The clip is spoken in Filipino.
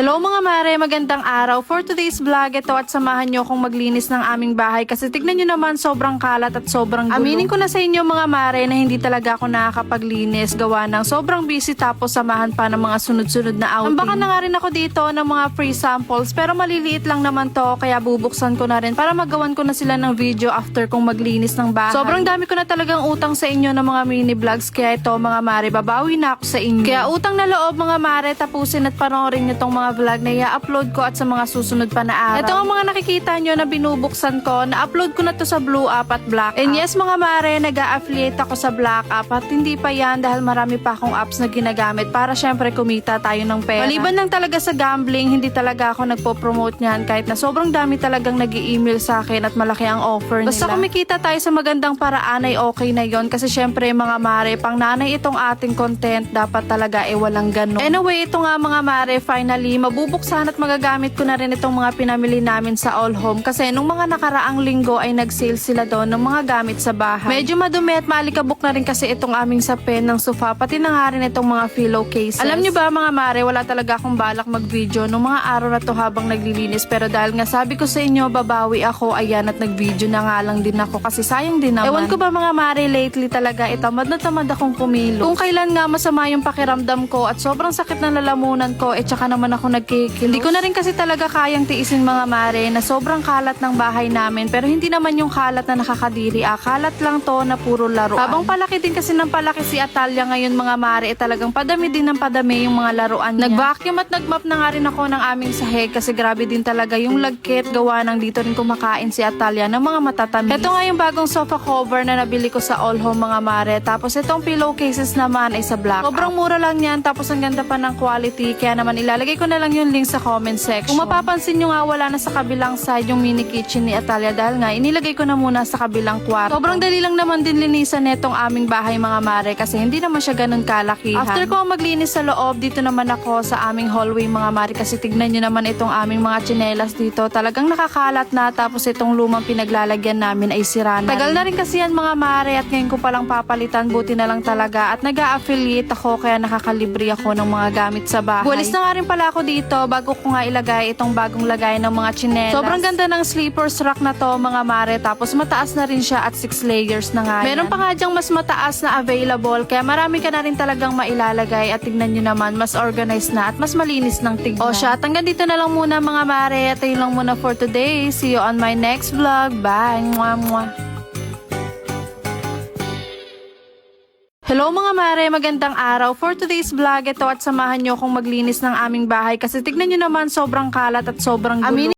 Hello mga mare, magandang araw. For today's vlog, ito at samahan nyo akong maglinis ng aming bahay kasi tignan nyo naman sobrang kalat at sobrang gulo. Aminin ko na sa inyo mga mare na hindi talaga ako nakakapaglinis gawa ng sobrang busy tapos samahan pa ng mga sunod-sunod na outing. Ambakan na nga rin ako dito ng mga free samples pero maliliit lang naman to kaya bubuksan ko na rin para magawan ko na sila ng video after kong maglinis ng bahay. Sobrang dami ko na talagang utang sa inyo ng mga mini vlogs kaya ito mga mare, babawi na ako sa inyo. Kaya utang na loob mga mare, tapusin at panoorin nyo tong mga vlog na i-upload ko at sa mga susunod pa na araw. Ito ang mga nakikita nyo na binubuksan ko, na-upload ko na to sa Blue App at Black App. And yes mga mare, nag-a-affiliate ako sa Black App at hindi pa yan dahil marami pa akong apps na ginagamit para syempre kumita tayo ng pera. Maliban lang talaga sa gambling, hindi talaga ako nagpo-promote niyan kahit na sobrang dami talagang nag-i-email sa akin at malaki ang offer nila. Basta kumikita tayo sa magandang paraan ay okay na yon kasi syempre mga mare, pang nanay itong ating content, dapat talaga walang ganun. Anyway, ito nga mga mare, finally mabubuksan at magagamit ko na rin itong mga pinamili namin sa All Home kasi nung mga nakaraang linggo ay nag-sale sila doon ng mga gamit sa bahay. Medyo madumi at maalikabok na rin kasi itong aming sapin ng sofa pati na nga rin itong mga pillowcases. Alam nyo ba mga mare, wala talaga akong balak mag-video nung mga araw na to habang naglilinis pero dahil nga sabi ko sa inyo babawi ako, ayan at nag-video na nga lang din ako kasi sayang din naman. Ewan ko ba mga mare, lately talaga tamad na tamad akong pumilo. Kung kailan nga masama yung pakiramdam ko at sobrang sakit ng lalamunan ko tsaka naman ako nagkikilos. Hindi ko na rin kasi talaga kayang tiisin mga mare na sobrang kalat ng bahay namin pero hindi naman yung kalat na nakakadiri, kalat lang to na puro laruan. Habang palaki din kasi ng palaki si Atalia ngayon mga mare, talagang padami din ng padami yung mga laruan niya. Nag-vacuum at nag-mop na nga rin ako ng aming sahig kasi grabe din talaga yung lagkit gawa ng dito rin kumakain si Atalia ng mga matatamis. Ito nga yung bagong sofa cover na nabili ko sa All Home mga mare, tapos itong pillowcases naman ay sa Black App. Sobrang mura lang yan tapos ang ganda pa ng quality kaya naman ilalagay ko na lang yung link sa comment section. Kung mapapansin nyo nga wala na sa kabilang side yung mini kitchen ni Atalia dahil nga inilagay ko na muna sa kabilang kwarto. Sobrang dali lang naman din linisan netong aming bahay mga mare kasi hindi naman siya ganun kalakihan. After ko maglinis sa loob, dito naman ako sa aming hallway mga mare kasi tignan nyo naman itong aming mga tsinelas dito. Talagang nakakalat na tapos itong lumang pinaglalagyan namin ay sira na. Tagal na rin kasi yan mga mare at ngayon ko palang papalitan, buti na lang talaga at nag-a-affiliate ako kaya nakakalibre ako ng mga gamit sa bahay. Walis na nga rin pala ako dito bago ko nga ilagay itong bagong lagay ng mga tsinelas. Sobrang ganda ng sleepers rack na to mga mare tapos mataas na rin siya at 6 layers na nga yan. Meron pa nga dyang mas mataas na available kaya marami ka na rin talagang mailalagay at tignan nyo naman mas organized na at mas malinis ng tignan. O siya, hanggang dito na lang muna mga mare at yun lang muna for today. See you on my next vlog. Bye! Mwah, mwah. Hello mga mare, magandang araw. For today's vlog, ito at samahan nyo akong maglinis ng aming bahay kasi tignan nyo naman sobrang kalat at sobrang gulo.